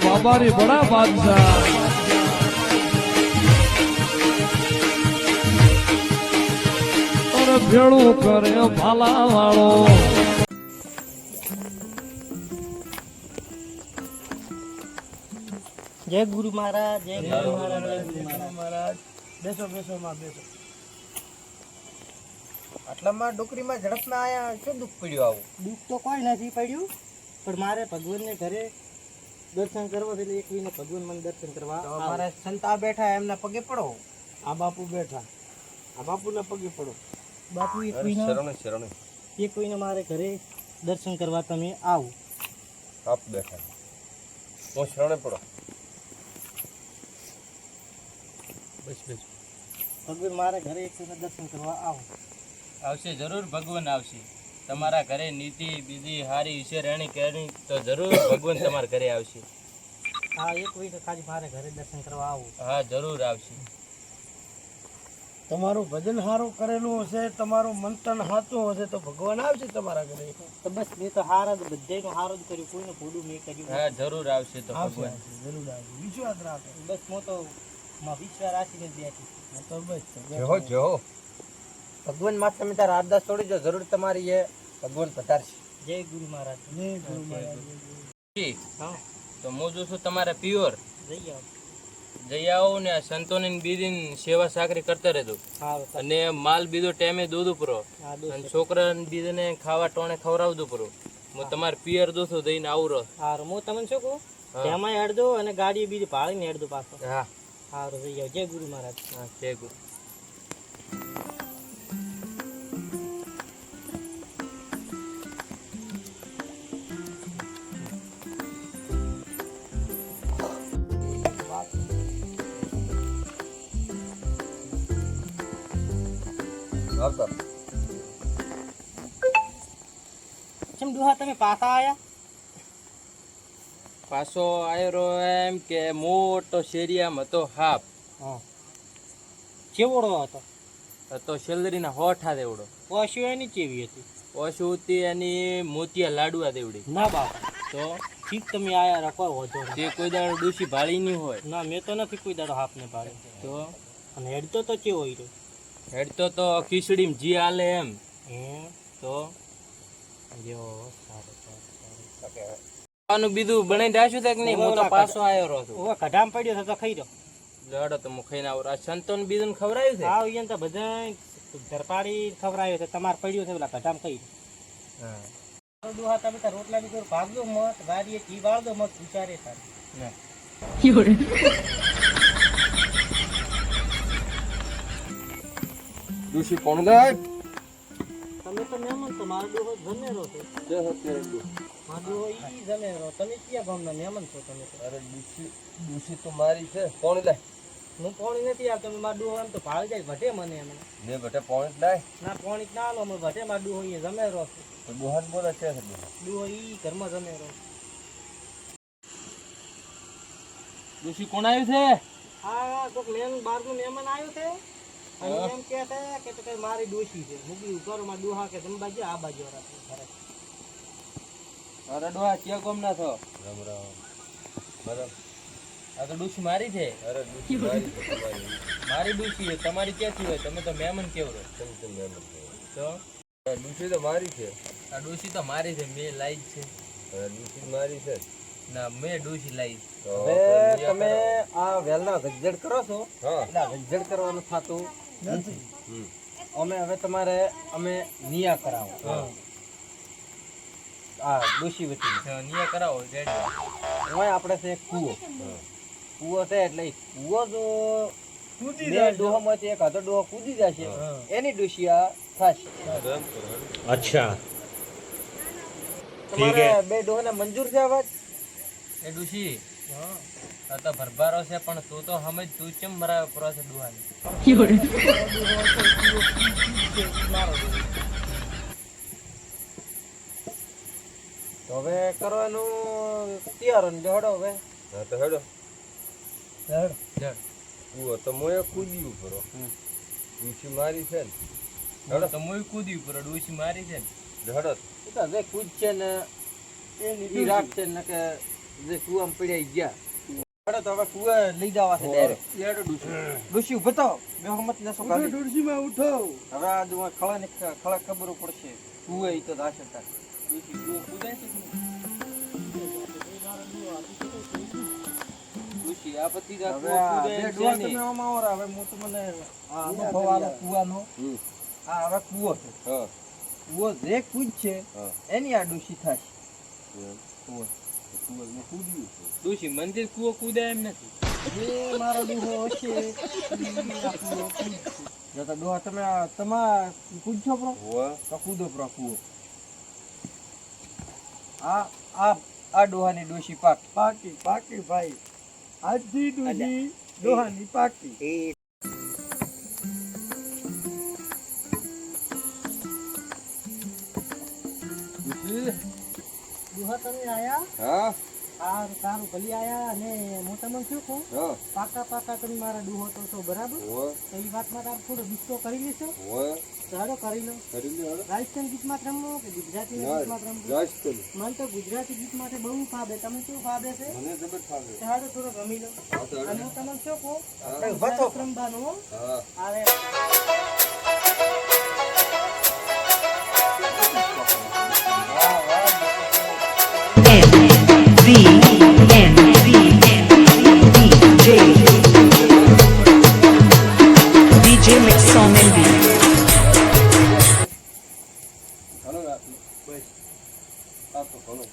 બાબારી બડા બાદશાહ ભેળું કરે ભાલા વાળો જય ગુરુ મહારાજ, જય ગુરુ મહારાજ, જય ગુરુ મહારાજ. બેસો બેસો માં બેસો. આટલામાં ડોકરીમાં ઝડપમાં આયા શું દુઃખ પડ્યું આવું? દુઃખ તો કોઈ નથી પડ્યું, પણ મારે ભગવાનને ઘરે દર્શન કરવા છે, એટલે એક વીને ભગવાન મને દર્શન કરવા તો અમારા સંતા બેઠા એમના પગે પડો. આ બાપુ બેઠા આ બાપુના પગે પડો બાપુ એક વીને મારે ઘરે દર્શન કરવા તમે આવો. આપ બેઠા તો શરણે પડો. બસ બસ ભગવાન મારા ઘરે એક વીને દર્શન કરવા આવો. આવશે જરૂર, ભગવાન આવશે તમારા ઘરે. નીતિ બીજી હારી વિશે રહેણી કહેણી તો જરૂર ભગવાન તમારા ઘરે આવશે. હા, એક વીને ખાલી મારે ઘરે દર્શન કરવા આવો. હા, જરૂર આવશે. તમારું ભજન સારું કરેલું હશે, તમારું મંતન સાચું હશે તો ભગવાન આવશે તમારા ઘરે. તો બસ મેં તો હારા બધાનું હારું જ કર્યું, કોઈને ખોડું મેં કર્યું. હા, જરૂર આવશે તો ભગવાન. જરૂર આવશે, વિશ્વાસ રાખો. બસ હું તો વિશ્વાસ રાખીને જ બેઠી. તો બસ જો જો ભગવાન માત્ર તમે તારા અરદાસ છોડી જો, જરૂર તમારી એ ભગવાન પધારશે. જય ગુરુ મહારાજ. જય ગુરુ મહારાજ. હા, તો હું જોશું તમારે પ્યોર જઈ આવો. જઈ આવો ને આ સંતોની બીજી સેવા સાકરી કરતા રહેજો. હા, અને માલ બીજો ટાઈમે દૂધ ઉપરો અને છોકરા બીજાને ખાવા ટોણે ખવડાવજો પરો. હું તમારે પિયર દોસો દઈને આવરો. હારું, હું તમને શું કહું, તેમાં હેડજો અને ગાડી બીજી ભાડીને હેડજો પાછો. હા હારું, જઈ આવો. જય ગુરુ મહારાજ. હા, જય ગુરુ. આવતા કેમ ડોહા તમે પાછા આયા? પાછો આયરો એમ કે મોટો શેરિયામાં હતો હાપ. હા, કેવડો હતો? તો શેલરીના હોઠા દેવડો. ઓશિયો એની કેવી હતી? ઓછું એની મોતિયા લાડવા દેવડી. ના બાપા, તો ઠીક તમે આયા રાખો વધો નહીં. તે કોઈ દાડો ડૂસી ભાળી નહીં હોય. ના, મેં તો નથી કોઈ દાડો હાફને પાડે. તો અને હેડતો તો કેવો હોય? હેડતો તો ખીચડીમાં જી હાલે એમ. હે, તો જો સારું સારું. ખાવાનું બીજું બનાવી રાખ્યું છે કે નહીં? હું તો પાછો આવ્યો રહો છું. ઓવા કઢામ પડ્યો તો ખાઈ રહ્યો. લડો તો હું ખાઈને આવું. આ સંતોન બીજું ખવડાવ્યું છે. આવ અહીંયા તો બધા ધરપાડી ખવડાવ્યો છે, તમારે પડ્યો છે પેલા કઢામ ખાઈ રહ્યો. હા. ડોહા તમે તો રોટલા બી કરો, ભાગજો મત ગાડીએ ઘી વાળદો મત વિચારે થાય. ના. દુષી કોણ દાય તમે તો મહેમાન તો મારો ડોહો જમે રહો છો. મારો ડોહો ઈ જમે રહો. તમે ક્યાં ગામના મહેમાન છો તમે તો? અરે દુષી તો મારી છે. કોણ દાય હું પાણી નથી આવતો, તમે મારો ડોહો એમ તો ભાળ જાય ભટે મને એમ. ને બટે પોઈન્ટ દાય ના પાણી ના લો, અમે ભટે મારો ડોહો અહીંયા જમે રહો છો. તો બુહાન બોલે છે. ડોહો ઈ ઘરમાં જમે રહો. ડોશી કોણ આવ્યું છે? હા, કોઈક બહારનું મહેમાન આવ્યું છે અને એમ કહે છે કે તો કઈ મારી ડોશી છે. મૂકી ઉપર માં ડોહા કે તમે બાજુ આ બાજુ રાખો. અરે ડોહા ક્યાં કોમ ના છો? રામ રામ. બરાબર. આ તો ડોશી મારી છે. અરે દુષી મારી છે તમારી. મારી ડોશી છે, તમારી ક્યાંથી હોય? તમે તો મહેમાન કેવરો. તમે મહેમાન છે. તો દુષી તો મારી છે. આ ડોશી તો મારી છે, મેં લાઈ છે. અરે દુષી મારી છે. ના, મેં ડોશી લાઈ. હવે તમે આ વેલના ગજ્જડ કરો છો, એટલે આ ગજ્જડ કરવાનું થતું નથી. અમે હવે તમારે અમે નિયા કરાવો. આ દોષી વચ્ચે નિયા કરાવો રેડી. આપણે છે એક કૂવો. કૂવો છે એટલે ઈ કૂવો જો બે ડોહામાંથી એક હાથો ડોહો કૂદી જશે, એની ડોશિયા થશે. अच्छा તમારે બે ડોહાને મંજૂર છે અવાજ? એ ડોશી આ તો ભરભારો છે, પણ તું તો સમજ, તું કેમ મરાવે પરો છે ડોહાને? તો હવે કરવાનું તૈયાર ને હેડો હવે. હા તો હેડો. કૂવો તો મોય કૂદ્યું પરો. ડોશી મારી છે ને. હેડો તો મોય કૂદી ઉપર ડોશી મારી છે ને. હેડો. એ તો હવે કૂદ છે ને એ રાખશે ને કે જે કુવામાં પડ્યા ઈ ગયા. હેડો તો હવે કુવા લઈ જવા છે ડાયરેક્ટ. હેડો ડોશી ઉભો થાઓ. બેહો મત લેશો ઉઠો કાઢી. ડોશીમાં ઉઠો. હવે આ જો ખળા ખબર પડશે. કુવે ઈ તો દાશે તાર. ડોશી કુવો કૂદાય છે કે નહીં? ડોશી આ પછી જા હવે કુવો આ કૂદાય બે એમ છે ડોહા નહીં. તમે આમાં આવો રા. હવે હું તમને આ અનુભવ કરી આલો યાર. કૂવાનો. હમ. આ હવે કૂવો છે. હા. કૂવો જે કૂદ છે હા. એની આ ડોશી થશે. કુવો. કુવામાં કૂદ્યું છે. ડોશી મંદિર કુવો કૂદાય એમ નથી. જે મારો ડોહો હશે ઈ આ કૂવો કૂદશે. જો તો ડોહા તમે તમા કૂદશો પ્રો તો કૂદો પ્રો કૂવો. આ ડોહાની ડોશી પાક. પાકી પાકી ભાઈ. આજથી ડોશી ડોહાની પાકી. ડોહા તમે આયા હા આ સારું ભલી આયા અને હું તમને શું કહું હા પાકા તમે મારા ડોહો તો છો બરાબર હોય તો એ વાતમાં તાર થોડો ગુસ્સો કરી લેશો હોય ચાલો કરી લો કરી લે હવે રાજસ્થાન ગીતમાં રમવો કે ગુજરાતી ગીતમાં રમવો રાજસ્થાન મને તો ગુજરાતી ગીત માટે બહુ ફાવે તમે શું ફાવે છે મને જબર ફાવે ચાલો થોડો ગમી લો હા તો અને હું તમને શું કહું હા. ગુજરાત રમવાનું હો. હા અરે DJ Mix on MB. હાલો રાખો બસ આ તો હાલો